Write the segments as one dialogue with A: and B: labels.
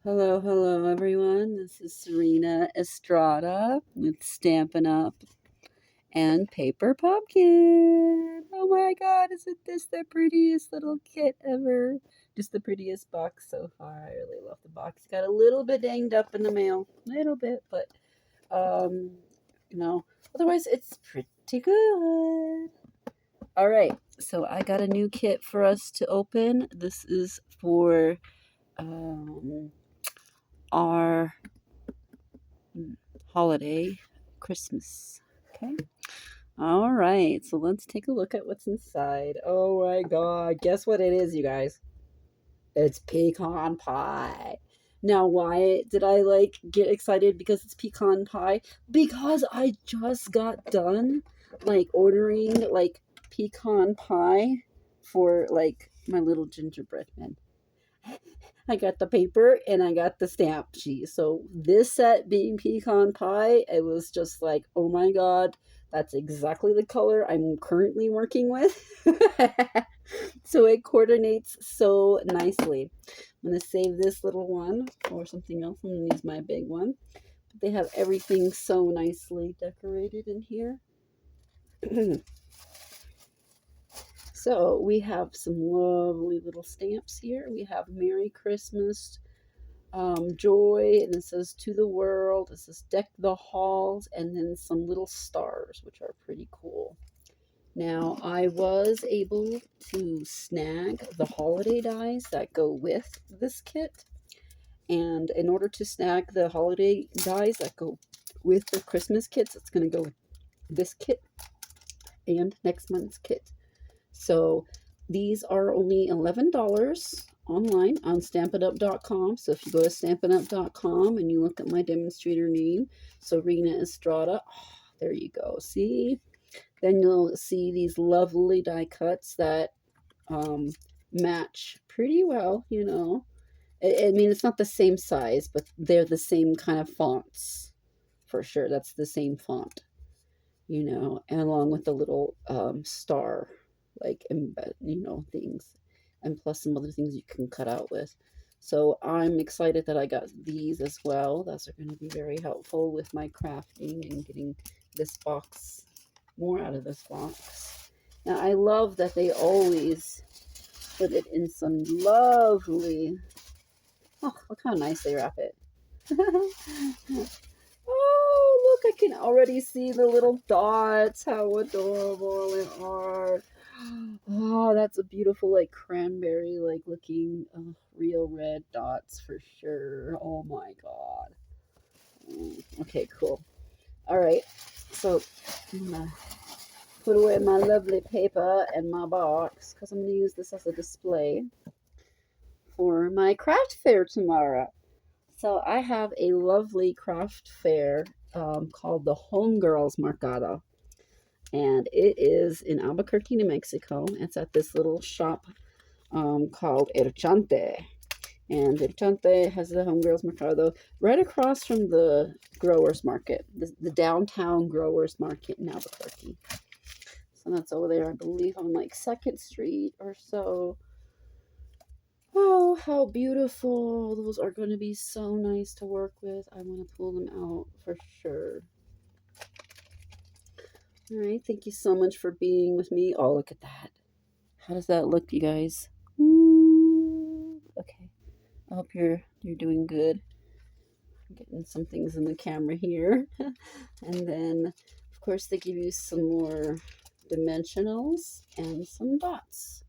A: Hello, hello, everyone. This is Serena Estrada with Stampin' Up and Paper Pumpkin. Oh my god, isn't this the prettiest little kit ever? Just the prettiest box so far. I really love the box. Got a little bit dinged up in the mail. A little bit, but, um, you know, otherwise it's pretty good. All right, so I got a new kit for us to open. This is for, our holiday Christmas. Okay. All right. So let's take a look at what's inside. Oh my God. Guess what it is, you guys? It's pecan pie. Now, why did I get excited because it's pecan pie? Because I just got done ordering pecan pie for my little gingerbread men. I got the paper and I got the stamp sheet. So this set being pecan pie, it was just like, oh my God, that's exactly the color I'm currently working with. So it coordinates so nicely. I'm going to save this little one for something else. I'm going to use my big one. But they have everything so nicely decorated in here. So we have some lovely little stamps here. We have Merry Christmas, joy, and it says to the world. It says deck the halls, and then some little stars, which are pretty cool. Now, I was able to snag the holiday dies that go with this kit. And in order to snag the holiday dies that go with the Christmas kits, it's going to go with this kit and next month's kit. So these are only $11 online on stampinup.com. So if you go to stampinup.com and you look at my demonstrator name, Serena Estrada, there you go. See? Then you'll see these lovely die cuts that match pretty well, I mean, it's not the same size, but they're the same kind of fonts for sure. That's the same font, and along with the little star embed, things, and plus some other things you can cut out with. So I'm excited that I got these as well. Those are going to be very helpful with my crafting and getting this box, more out of this box. Now I love that they always put it in some lovely, look how nice they wrap it. Oh, look, I can already see the little dots. How adorable they are. Oh, that's a beautiful, cranberry, looking real red dots for sure. Oh my God. Okay, cool. All right. So I'm going to put away my lovely paper and my box because I'm going to use this as a display for my craft fair tomorrow. So I have a lovely craft fair called the Homegirls Mercado. And it is in Albuquerque, New Mexico. It's at this little shop called El Chante. And El Chante has the Homegirls Mercado right across from the Growers Market, the downtown Growers Market in Albuquerque. So that's over there, I believe, on 2nd Street or so. Oh, how beautiful. Those are going to be so nice to work with. I want to pull them out for sure. All right, thank you so much for being with me. Oh, look at that. How does that look, you guys? Ooh, okay. I hope you're doing good. I'm getting some things in the camera here. And then, of course, they give you some more dimensionals and some dots,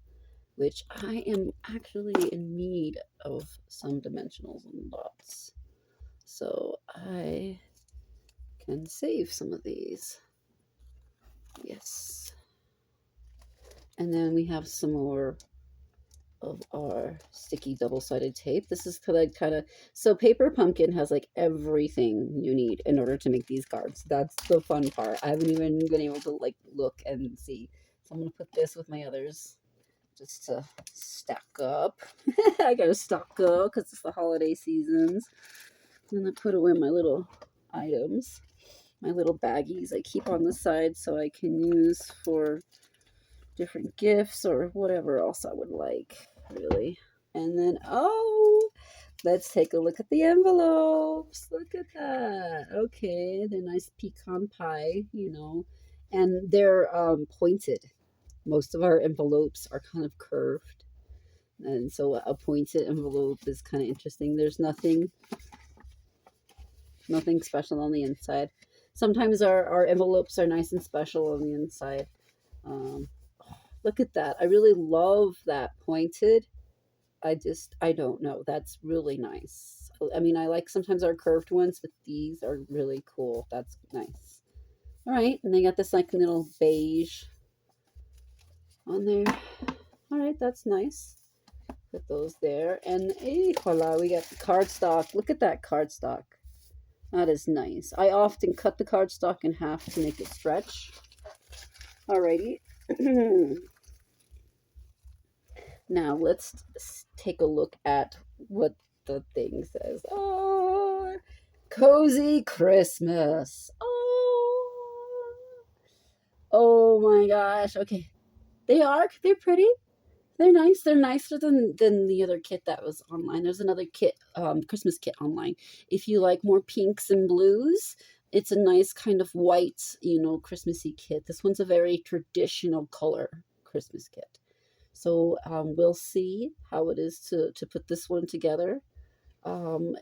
A: which I am actually in need of some dimensionals and dots. So I can save some of these. Yes. And then we have some more of our sticky double-sided tape. This is kind of, so Paper Pumpkin has everything you need in order to make these cards. That's the fun part. I haven't even been able to look and see. So I'm going to put this with my others just to stack up. I gotta stock up because it's the holiday seasons. I'm gonna put away my little items, my little baggies I keep on the side so I can use for different gifts or whatever else I would like, really. And then, oh, let's take a look at the envelopes. Look at that. Okay, they're nice pecan pie, you know, and they're pointed. Most of our envelopes are kind of curved, and so a pointed envelope is kind of interesting. There's nothing special on the inside. Sometimes our envelopes are nice and special on the inside. Um, Look at that. I really love that pointed. I don't know. That's really nice. I mean, I like sometimes our curved ones, but these are really cool. That's nice. All right, and they got this like little beige on there. All right, that's nice. Put those there. And hey, voila, we got the cardstock. Look at that cardstock. That is nice. I often cut the cardstock in half to make it stretch. Alrighty. Now let's take a look at what the thing says. Oh, cozy Christmas. Oh my gosh. Okay. They're pretty. They're nice. They're nicer than the other kit that was online. There's another kit, Christmas kit online. If you like more pinks and blues, it's a nice kind of white, you know, Christmassy kit. This one's a very traditional color Christmas kit. So we'll see how it is to put this one together.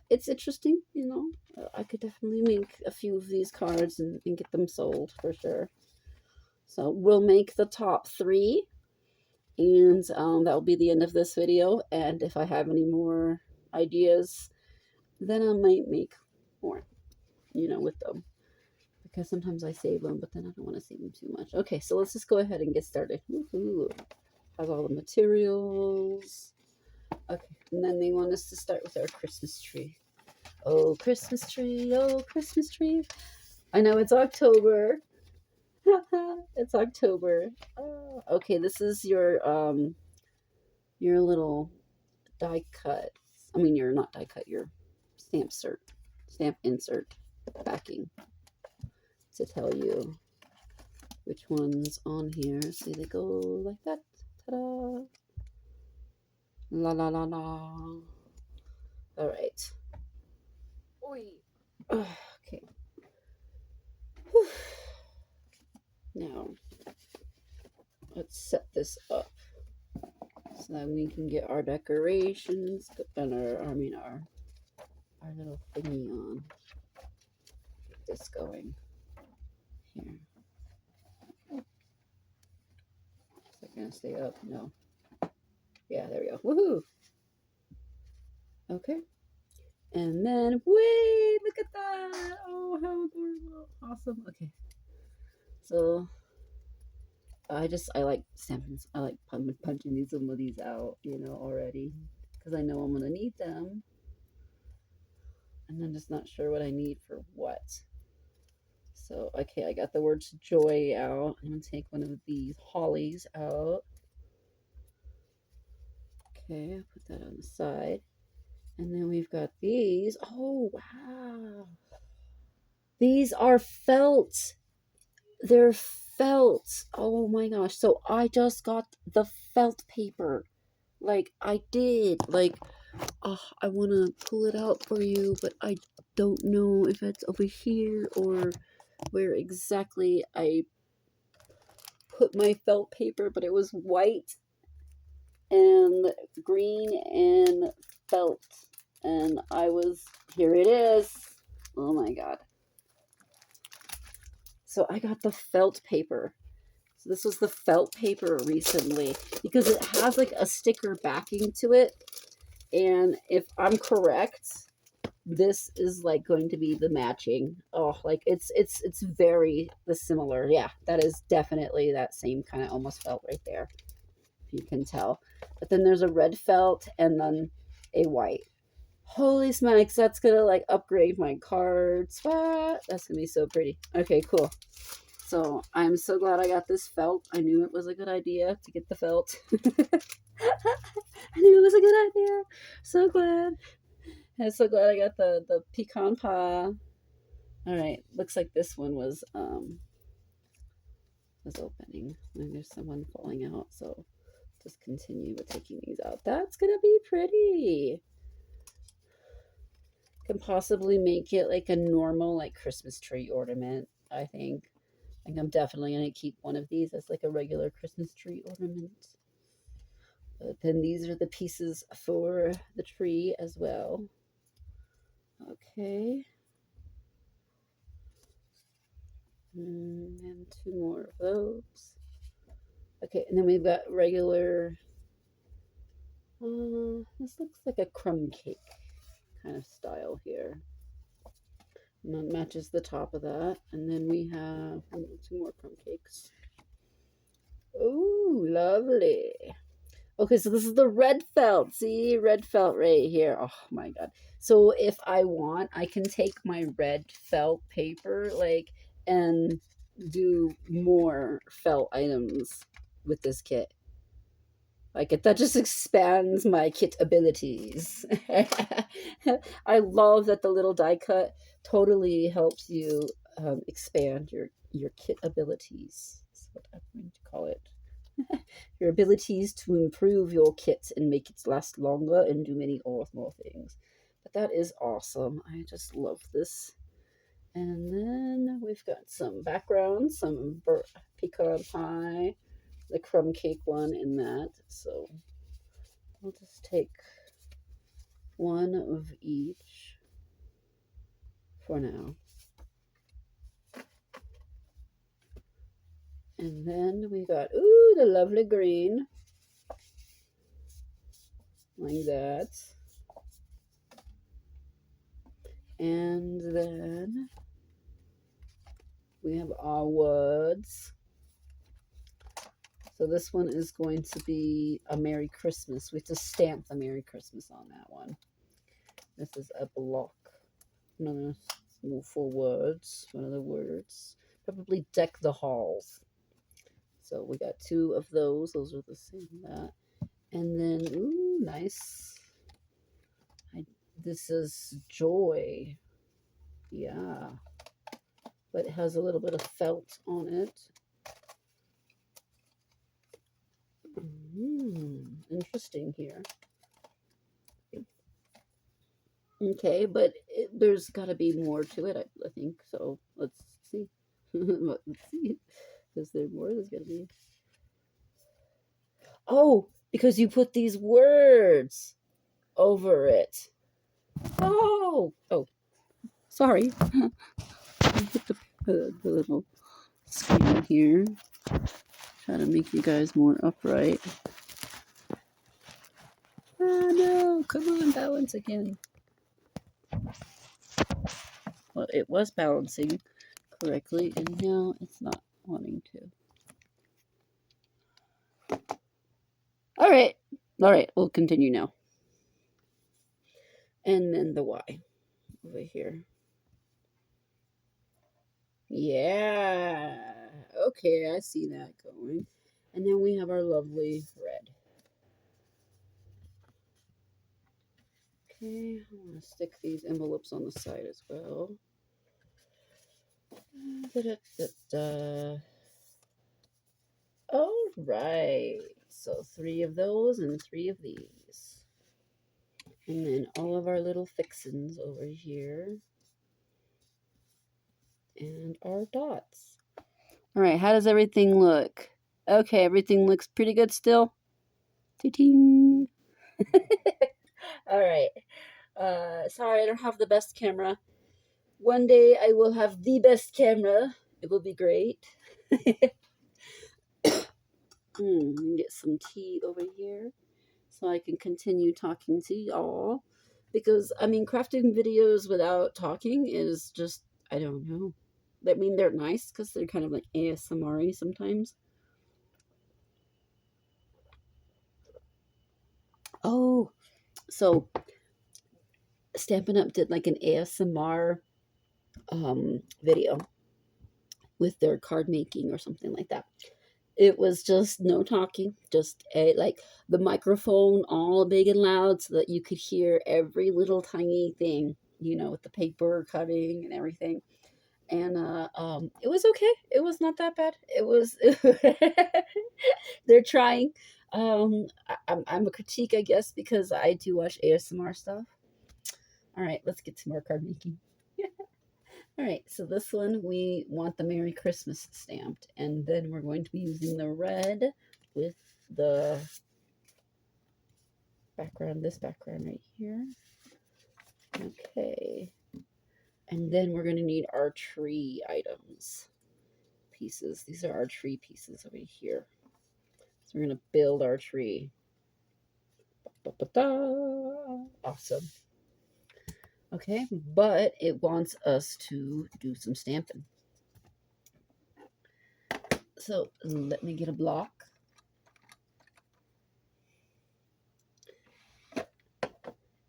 A: It's interesting, you know. I could definitely make a few of these cards and get them sold for sure. So we'll make the top 3. And that will be the end of this video. And if I have any more ideas, then I might make more, you know, with them. Because sometimes I save them, but then I don't want to save them too much. Okay, so let's just go ahead and get started. Woohoo! Have all the materials. Okay, and then they want us to start with our Christmas tree. Oh, Christmas tree, oh, Christmas tree. I know it's October. It's October. Oh, okay, this is your little die cut. I mean, you're not die cut, your stamp insert backing to tell you which one's on here. See, they go like that. Ta-da! La la la la. All right. Okay. Whew. Now, let's set this up so that we can get our decorations and our little thingy on. Get this going here. Is that gonna stay up? No. Yeah, there we go. Woohoo! Okay. And then, wait, look at that. Oh, how adorable. Awesome. Okay. So, I like stamping. I like punching some of these out, you know, already. Because I know I'm going to need them. And I'm just not sure what I need for what. So, okay, I got the words joy out. I'm going to take one of these hollies out. Okay, I'll put that on the side. And then we've got these. Oh, wow. These are felt. They're felt. Oh my gosh. So I just got the felt paper. Like I did. Like, oh, I want to pull it out for you, but I don't know if it's over here or where exactly I put my felt paper, but it was white and green and felt. And here it is. Oh my God. So I got the felt paper. So this was the felt paper recently because it has like a sticker backing to it. And if I'm correct, this is like going to be the matching. Oh, like it's very similar. Yeah, that is definitely that same kind of almost felt right there. If you can tell. But then there's a red felt and then a white. Holy smokes, that's gonna like upgrade my cards. What? That's gonna be so pretty. Okay, cool. So I'm so glad I got this felt. I knew it was a good idea to get the felt. I knew it was a good idea. So glad. I'm so glad I got the pecan pie. All right, looks like this one was opening. And there's someone falling out. So just continue with taking these out. That's gonna be pretty. can possibly make it like a normal like Christmas tree ornament, I think. I'm definitely gonna keep one of these as like a regular Christmas tree ornament. But then these are the pieces for the tree as well. Okay. And two more of those. Okay, and then we've got regular, this looks like a crumb cake kind of style here. And that matches the top of that. And then we have two more crumb cakes. Oh, lovely. Okay, so this is the red felt. See, red felt right here. Oh my god. So if I want, I can take my red felt paper, like, and do more felt items with this kit. Like, that just expands my kit abilities. I love that the little die cut totally helps you expand your kit abilities. That's what I'm going to call it. Your abilities to improve your kit and make it last longer and do many more things. But that is awesome. I just love this. And then we've got some backgrounds, some pecan pie, the crumb cake one in that. So I'll just take one of each for now. And then we got, ooh, the lovely green. Like that. And then we have our words. So this one is going to be a Merry Christmas. We have to stamp the Merry Christmas on that one. This is a block. Another for words. One of the words. Probably deck the halls. So we got two of those. Those are the same that. And then, ooh, nice. This is joy. Yeah. But it has a little bit of felt on it. Interesting here. Okay, but there's got to be more to it, I think. So let's see. Let's see. Is there more? There's got to be. Oh, because you put these words over it. Oh, sorry. I hit the little screen here. Try to make you guys more upright. Ah, no. Come on, balance again. Well, it was balancing correctly, and now it's not wanting to. All right, we'll continue now. And then the Y over here. Yeah, okay, I see that going. And then we have our lovely red. Okay, I want to stick these envelopes on the side as well. All right, so 3 of those and 3 of these. And then all of our little fixins over here. And our dots. All right, how does everything look? Okay, everything looks pretty good still. Ting. All right. Sorry, I don't have the best camera. One day I will have the best camera. It will be great. Get some tea over here so I can continue talking to y'all. Because, I mean, crafting videos without talking is just, I don't know. I mean, they're nice because they're kind of like ASMR-y sometimes. Oh, so Stampin' Up did like an ASMR video with their card making or something like that. It was just no talking, just like the microphone all big and loud so that you could hear every little tiny thing, with the paper cutting and everything. And it was okay. It was not that bad. It was. They're trying. I'm a critique, I guess, because I do watch ASMR stuff. All right, let's get some more card making. All right, so this one we want the Merry Christmas stamped, and then we're going to be using the red with the background, this background right here. Okay, and then we're going to need our tree items, pieces. These are our tree pieces over here. So we're going to build our tree. Ba-ba-da. Awesome. Okay, but it wants us to do some stamping. So let me get a block.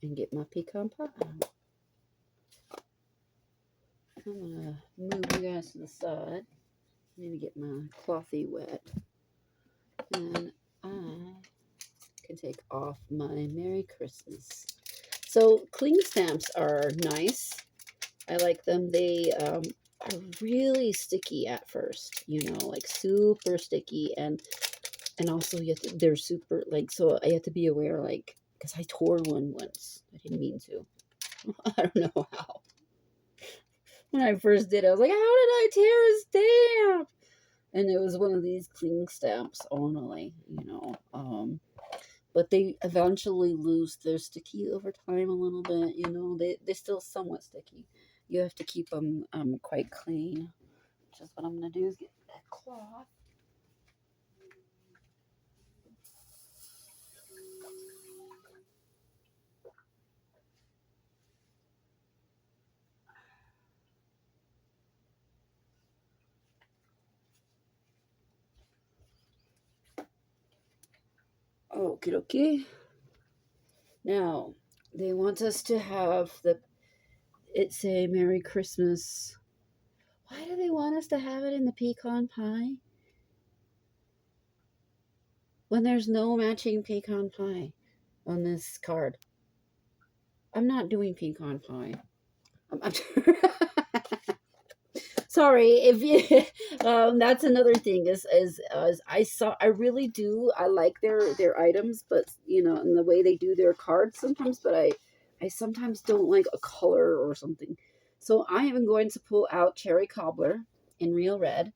A: And get my pecan pie. I'm gonna move you guys to the side. I need to get my clothy wet. And I can take off my Merry Christmas. So cling stamps are nice. I like them. They are really sticky at first, you know, like super sticky, and also you have to, they're super, like, so I have to be aware, like, because I tore one once. I didn't mean to. I don't know how. When I first did it, I was like, how did I tear a stamp? And it was one of these cling stamps only, you know. But they eventually lose their sticky over time a little bit, you know. They're still somewhat sticky. You have to keep them quite clean. Which is what I'm going to do is get that cloth. Okie dokie. Now, they want us to have it's a Merry Christmas. Why do they want us to have it in the pecan pie? When there's no matching pecan pie on this card. I'm not doing pecan pie. I'm sorry if you that's another thing is I really do, I like their items, but you know, and the way they do their cards sometimes, but I sometimes don't like a color or something. So I am going to pull out Cherry Cobbler in Real Red.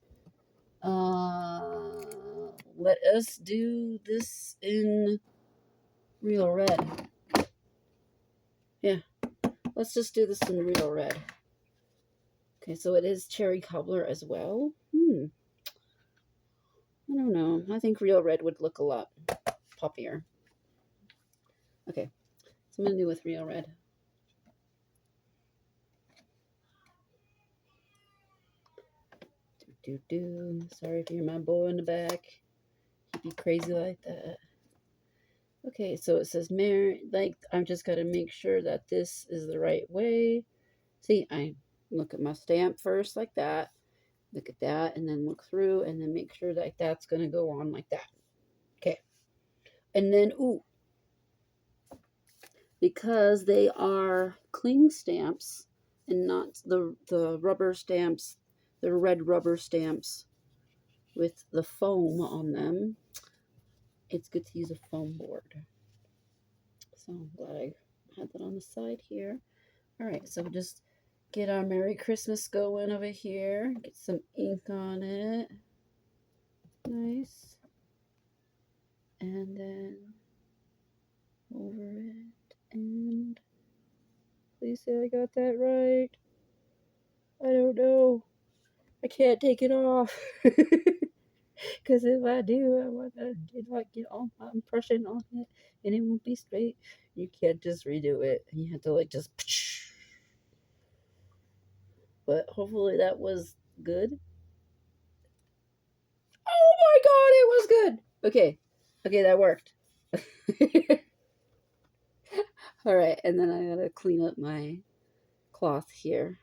A: Let us do this in Real Red. Yeah, let's just do this in Real Red. Okay, so it is Cherry Cobbler as well. I don't know. I think Real Red would look a lot poppier. Okay, so I'm going to do with Real Red. Sorry if you're my boy in the back. He'd be crazy like that. Okay, so it says Mary. Like, I've just got to make sure that this is the right way. See, I look at my stamp first like that. Look at that, and then look through, and then make sure that that's going to go on like that. Okay. And then, ooh, because they are cling stamps and not the rubber stamps, the red rubber stamps with the foam on them, it's good to use a foam board. So I'm glad I had that on the side here. All right, so we'll just get our Merry Christmas going over here. Get some ink on it. Nice. And then over it. And please say I got that right. I don't know. I can't take it off. Because if I do, I want to get all my impression on it, and it won't be straight. You can't just redo it. You have to like just. But hopefully that was good. Oh my god, it was good. Okay, okay, that worked. All right, and then I gotta clean up my cloth here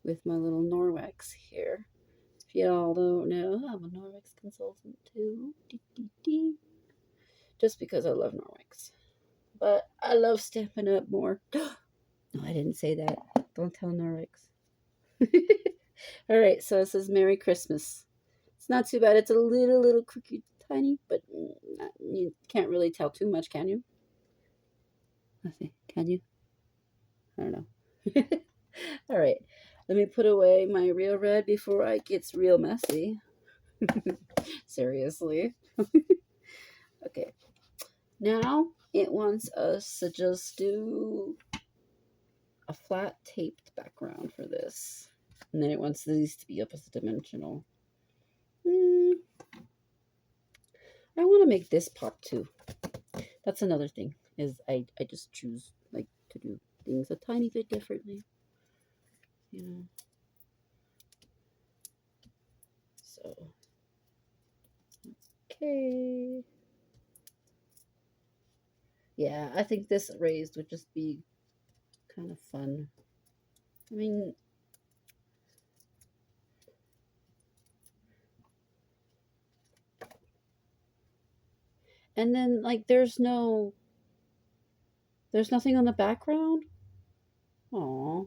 A: with my little Norwex here. If y'all don't know, I'm a Norwex consultant too. Just because I love Norwex. But I love Stampin' Up more. No, I didn't say that. Don't tell Norwex. All right, so it says Merry Christmas. It's not too bad. It's a little crooked, tiny, but you can't really tell too much, can you? Let's see. Can you? I don't know. All right, let me put away my real red before it gets real messy. Seriously. Okay, now it wants us to just do a flat taped background for this. And then it wants these to be opposite dimensional. I want to make this pop too. That's another thing, is I just choose like to do things a tiny bit differently. You know. So okay. Yeah, I think this raised would just be kind of fun. I mean, and then like there's nothing on the background. Aw.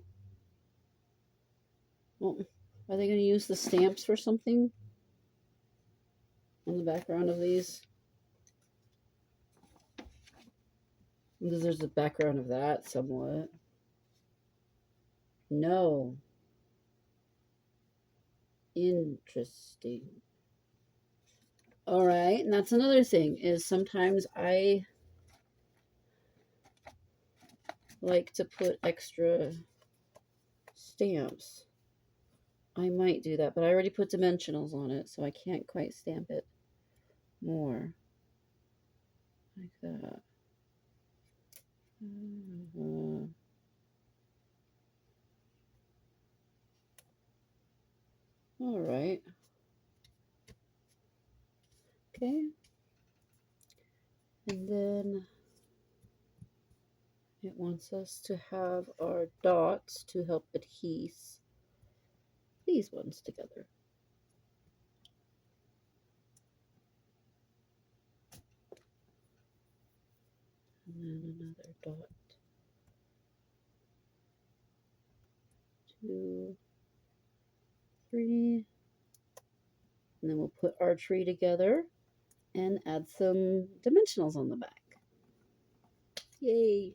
A: Well, are they going to use the stamps for something on the background of these? Because there's a background of that somewhat. No. Interesting. All right, and that's another thing, is sometimes I like to put extra stamps. I might do that, but I already put dimensionals on it, so I can't quite stamp it more. Like that. All right. Okay. And then it wants us to have our dots to help adhese these ones together. And then another dot. 2, 3. And then we'll put our tree together and add some dimensionals on the back. Yay!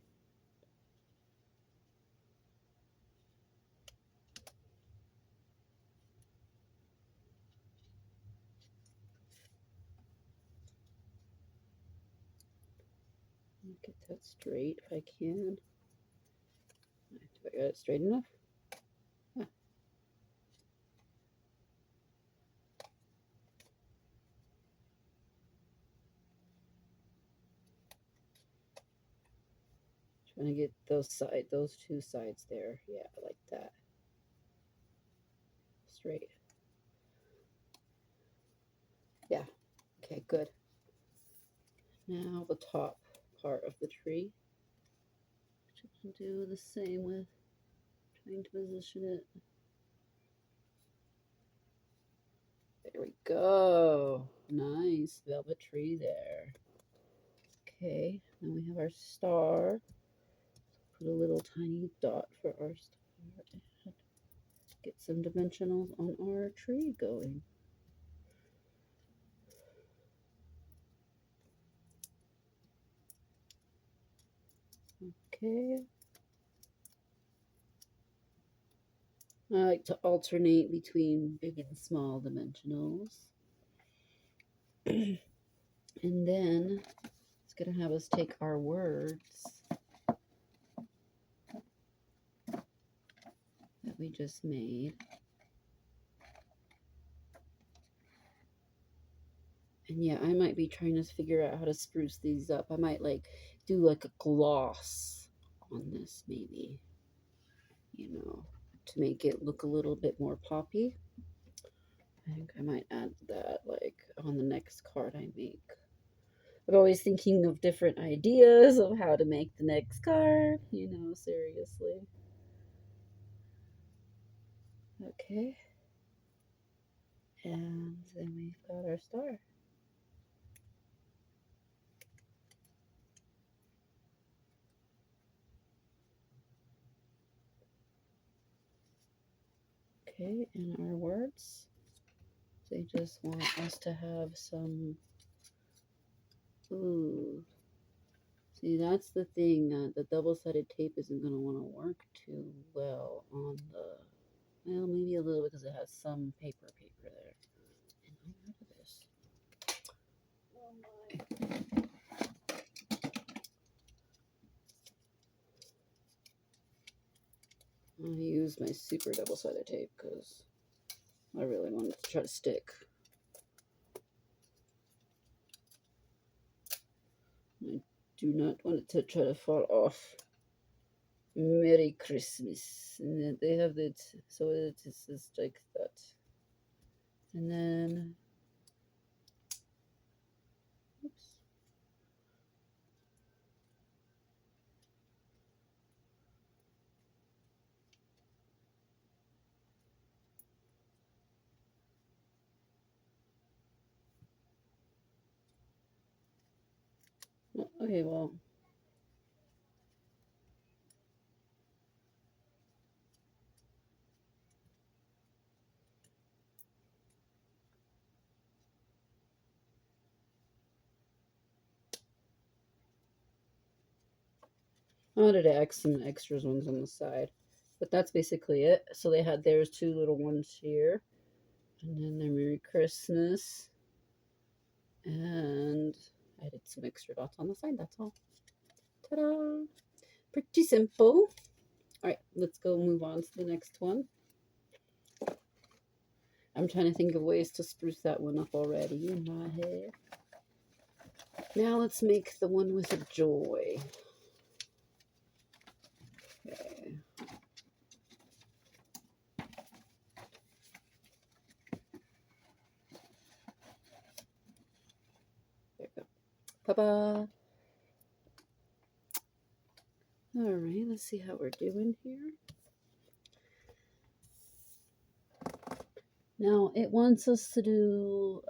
A: Get that straight if I can. Do I got it straight enough? Huh. Trying to get those two sides there. Yeah, like that. Straight. Yeah. Okay, good. Now the top part of the tree. Which I can do the same with. Trying to position it. There we go. Nice velvet tree there. Okay, then we have our star. Put a little tiny dot for our star and get some dimensionals on our tree going. Okay. I like to alternate between big and small dimensionals. And then it's going to have us take our words that we just made. And yeah, I might be trying to figure out how to spruce these up. I might like do like a gloss on this maybe, you know, to make it look a little bit more poppy. I think I might add that like on the next card I make. I'm always thinking of different ideas of how to make the next card, you know, seriously. Okay. And then we've got our star. Okay, and our words. They just want us to have some, ooh, See, that's the thing. The double-sided tape isn't going to want to work too well on the, well, maybe a little because it has some paper there. And I'm out of this. Oh my. I used my super double-sided tape because I really wanted to try to stick. I do not want it to try to fall off. Merry Christmas. And then they have it, so it is just like that. And then, oops. Okay, well. I wanted to add some extras ones on the side. But that's basically it. So they had, there's two little ones here. And then their Merry Christmas. And I did some extra dots on the side, that's all. Ta-da! Pretty simple. Alright, let's go move on to the next one. I'm trying to think of ways to spruce that one up already in my head. Now let's make the one with a joy. Okay. There we go. Ta-da! Alright, let's see how we're doing here. Now it wants us to do,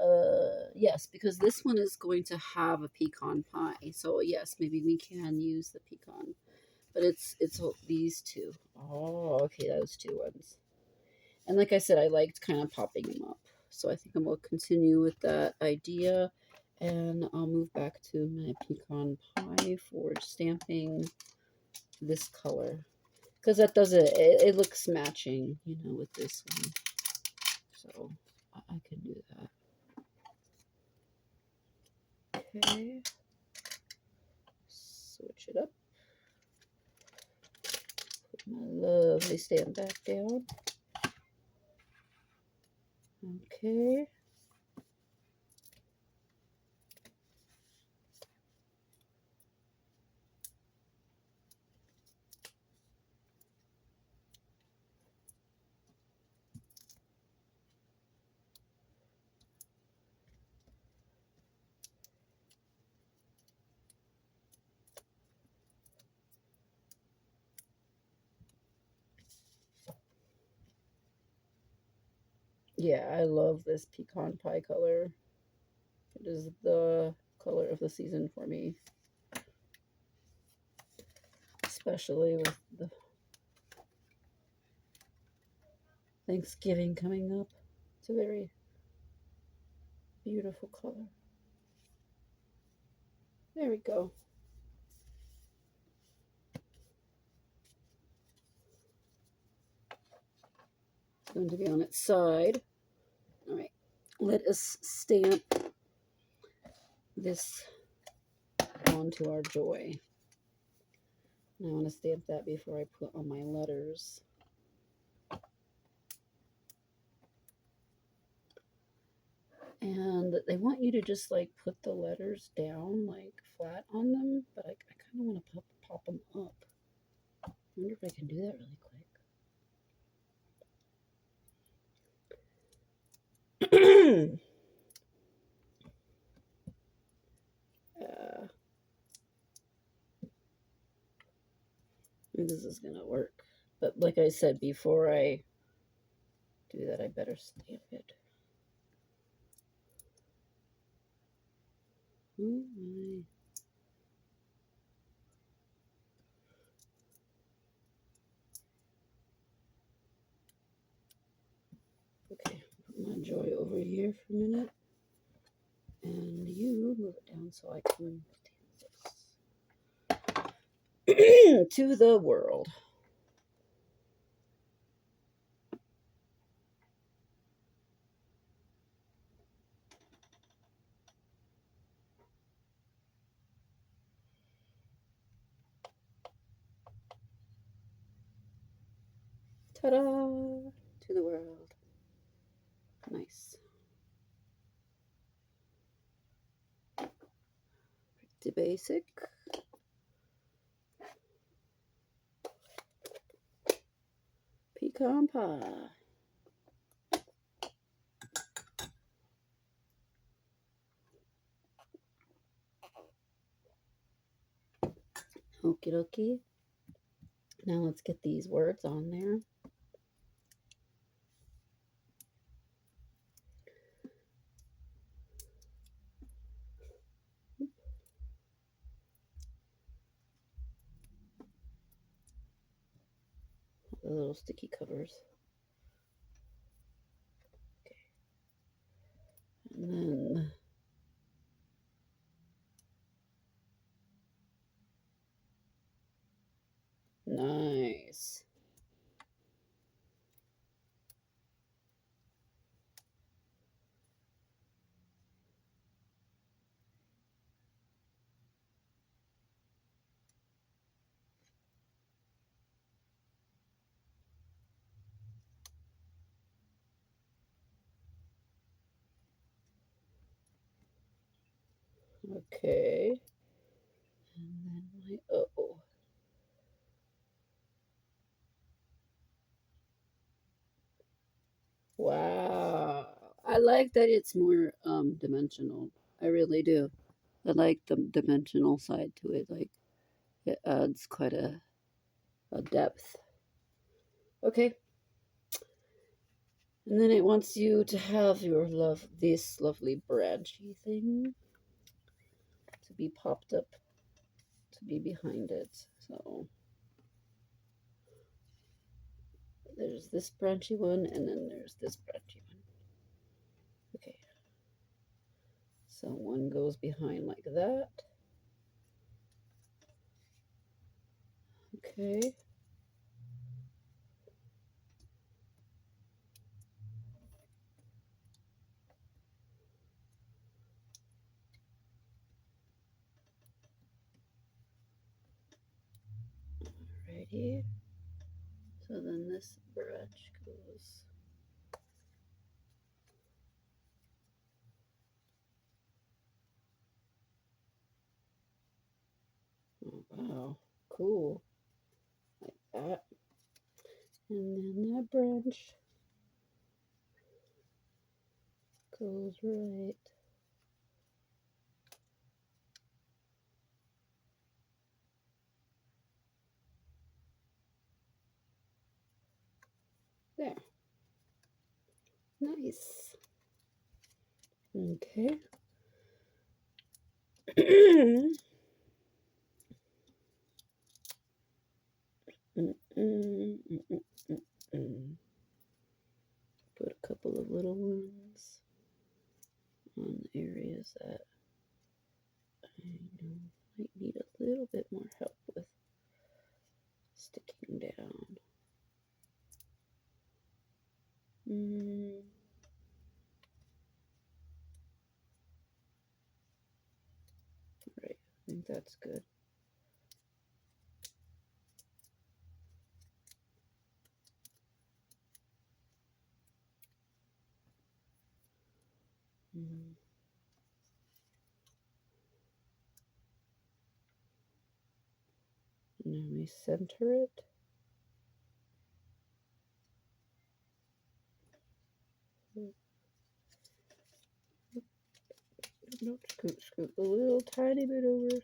A: yes, because this one is going to have a pecan pie. So yes, maybe we can use the pecan, but it's these two. Oh, okay, those two ones. And like I said, I liked kind of popping them up. So I think I'm going to continue with that idea, and I'll move back to my pecan pie for stamping this color, because that does it looks matching, you know, with this one. So I can do that. Okay. Switch it up. Put my lovely stamp back down. Okay. Yeah, I love this pecan pie color. It is the color of the season for me. Especially with the Thanksgiving coming up. It's a very beautiful color. There we go. It's going to be on its side. All right, let us stamp this onto our joy. And I want to stamp that before I put on my letters. And they want you to just like put the letters down like flat on them, but I kind of want to pop them up. I wonder if I can do that really quick. This is gonna work, but like I said, before I do that, I better stamp it. Oh my. Okay, put my joy over here for a minute, and you move it down so I can stamp this. to the world. Ta-da! To the world. Nice. Pretty basic. Pecan pie. Okie dokie. Now let's get these words on there. The little sticky covers. Okay. And then nice. Okay. And then my O. Wow. I like that it's more dimensional. I really do. I like the dimensional side to it. Like it adds quite a depth. Okay. And then it wants you to have this lovely branchy thing to be popped up to be behind it. So there's this branchy one, and then there's this branchy one. Okay. So one goes behind like that. Okay. Alrighty. So then this branch goes. Oh, wow. Cool. Like that. And then that branch goes right there. Nice. Okay. Put a couple of little ones on the areas that I know might need a little bit more help with sticking down. Right, I think that's good. And then we center it. Nope, scoot a little tiny bit over. Okay.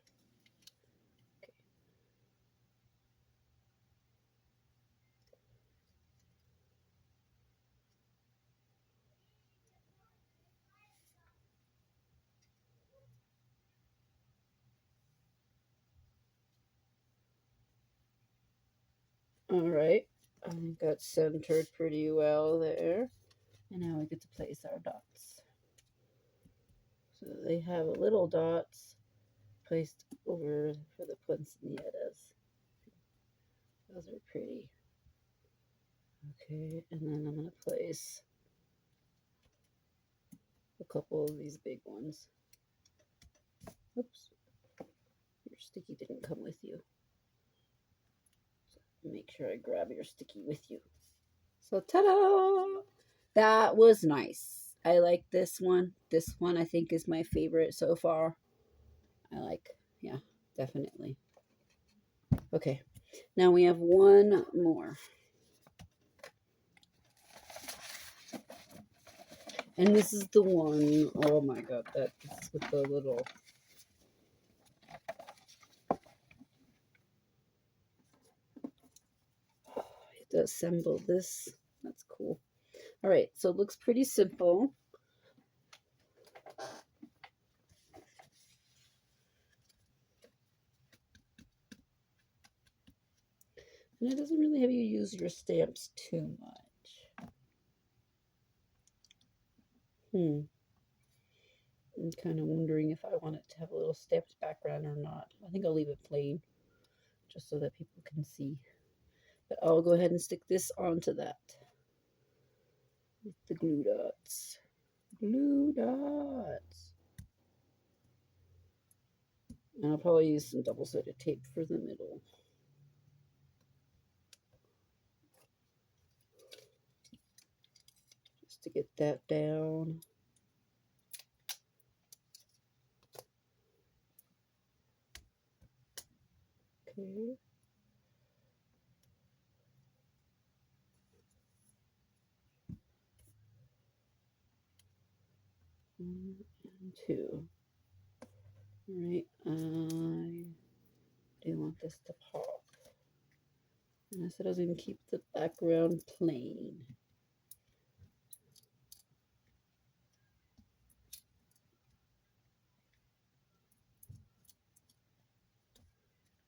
A: All right, I think that's centered pretty well there. And now we get to place our dots. So they have little dots placed over for the quinceañeras. Those are pretty. Okay, and then I'm going to place a couple of these big ones. Oops, your sticky didn't come with you. So make sure I grab your sticky with you. So ta-da! That was nice. I like this one. This one I think is my favorite so far. I like, yeah, definitely. Okay, now we have one more. And this is the one, oh my god, that's with the little... I have to assemble this. That's cool. All right, so it looks pretty simple. And it doesn't really have you use your stamps too much. I'm kind of wondering if I want it to have a little stamped background or not. I think I'll leave it plain just so that people can see. But I'll go ahead and stick this onto that with the glue dots. Glue dots. And I'll probably use some double-sided tape for the middle. Just to get that down. Okay. One and two. All right, I do want this to pop. And I said I was going to keep the background plain.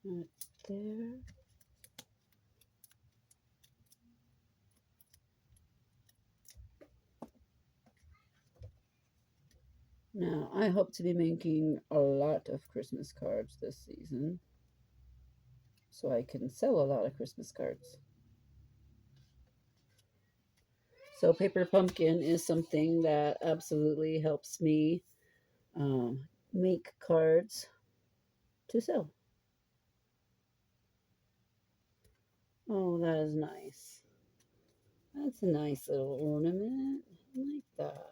A: Right there. Now, I hope to be making a lot of Christmas cards this season, so I can sell a lot of Christmas cards. So paper pumpkin is something that absolutely helps me make cards to sell. Oh, that is nice. That's a nice little ornament. I like that.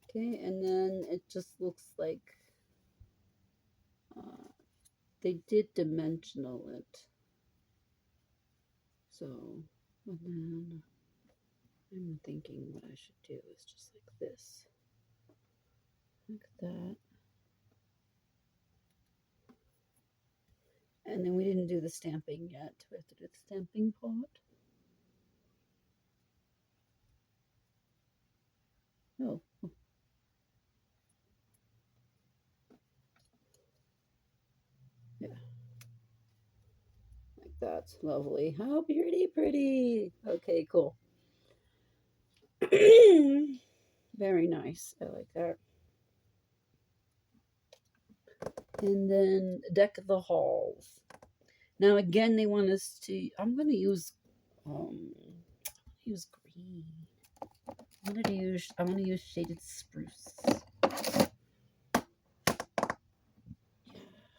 A: Okay, and then it just looks like they did dimensional it. So, and then I'm thinking what I should do is just like this. Like that. And then we didn't do the stamping yet. We have to do the stamping part. Oh. Yeah. Like that. Lovely. How pretty. Okay, cool. Very nice. I like that. And then deck the halls. Now again, they want us to. I'm gonna use green. I'm gonna use shaded spruce.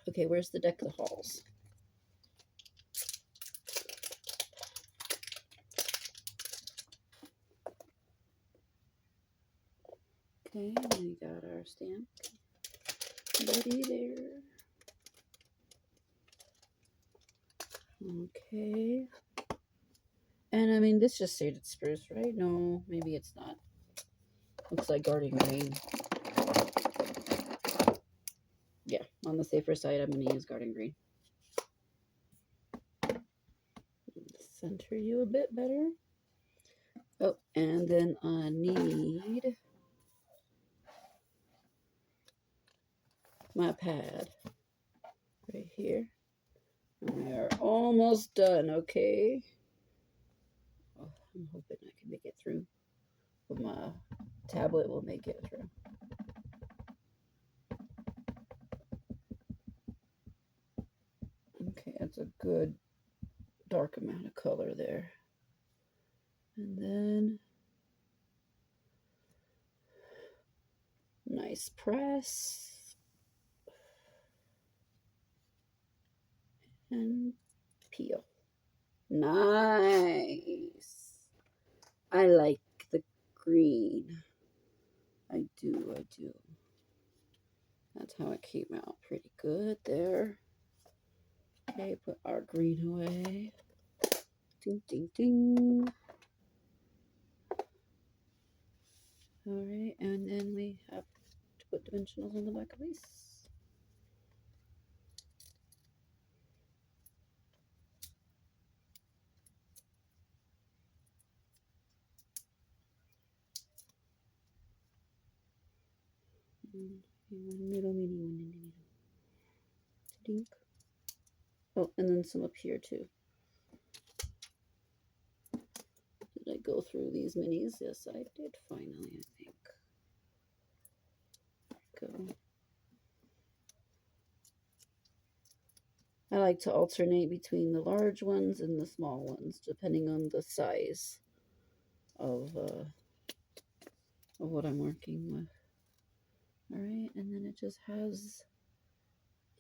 A: Okay, where's the deck the halls? Okay, we got our stamp ready there. Okay. And I mean, this just shaded spruce, right? No, maybe it's not. Looks like garden green. Yeah, on the safer side, I'm going to use garden green. Center you a bit better. Oh, and then I need my pad right here. And we are almost done, okay? Oh, I'm hoping I can make it through. But my tablet will make it through. Okay, that's a good dark amount of color there. And then nice press. And peel. Nice. I like the green. I do. That's how it came out. Pretty good there. Okay, put our green away. Ding, ding, ding. All right, and then we have to put dimensionals on the back of these. One middle, mini one in the middle. Dink. Oh, and then some up here too. Did I go through these minis? Yes, I did finally, I think. Go. I like to alternate between the large ones and the small ones, depending on the size of what I'm working with. All right, and then it just has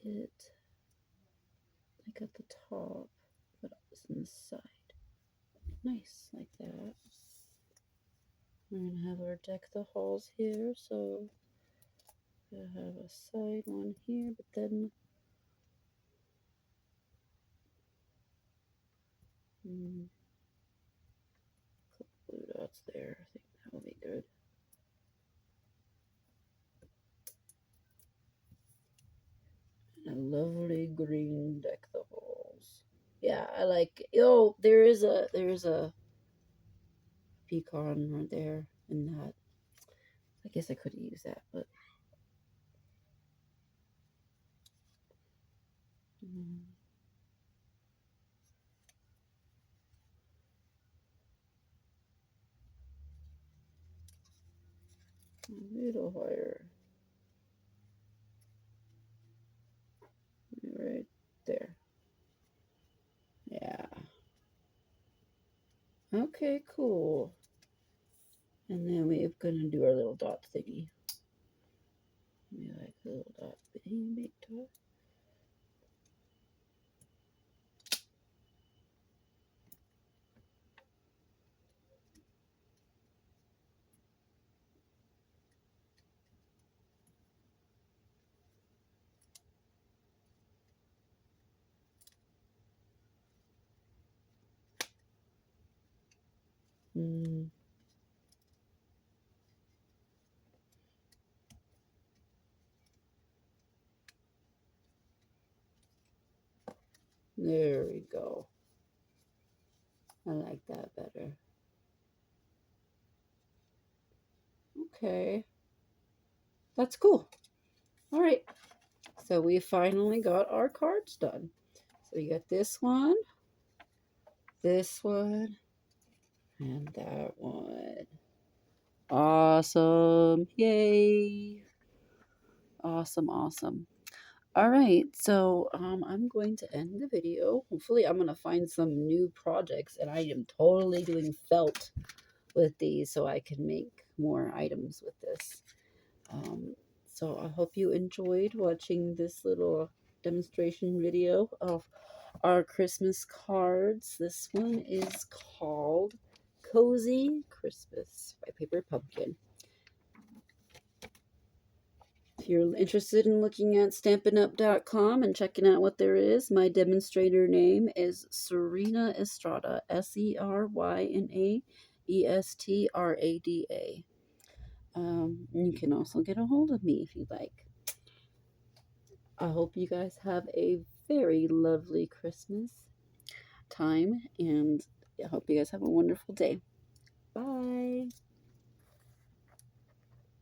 A: it like at the top, but it's on the side. Nice, like that. We're gonna have our deck the halls here, so we'll have a side one here, but then blue dots there. I think that will be good. And a lovely green deck the halls. Yeah, I like. Oh, there's a pecan right there in that. I guess I could have used that, but a little higher. Right there. Yeah. Okay, cool. And then we're gonna do our little dot thingy. We like a little dot, big dot. There we go. I like that better. Okay. That's cool. All right. So we finally got our cards done. So you got this one, and that one. Awesome. Yay. Awesome, awesome. All right, so I'm going to end the video. Hopefully I'm going to find some new projects, and I am totally doing felt with these so I can make more items with this. So I hope you enjoyed watching this little demonstration video of our Christmas cards. This one is called Cozy Christmas by Paper Pumpkin. If you're interested in looking at stampinup.com and checking out what there is, my demonstrator name is Serena Estrada, SERYNAESTRADA. You can also get a hold of me if you'd like. I hope you guys have a very lovely Christmas time, and I hope you guys have a wonderful day. Bye.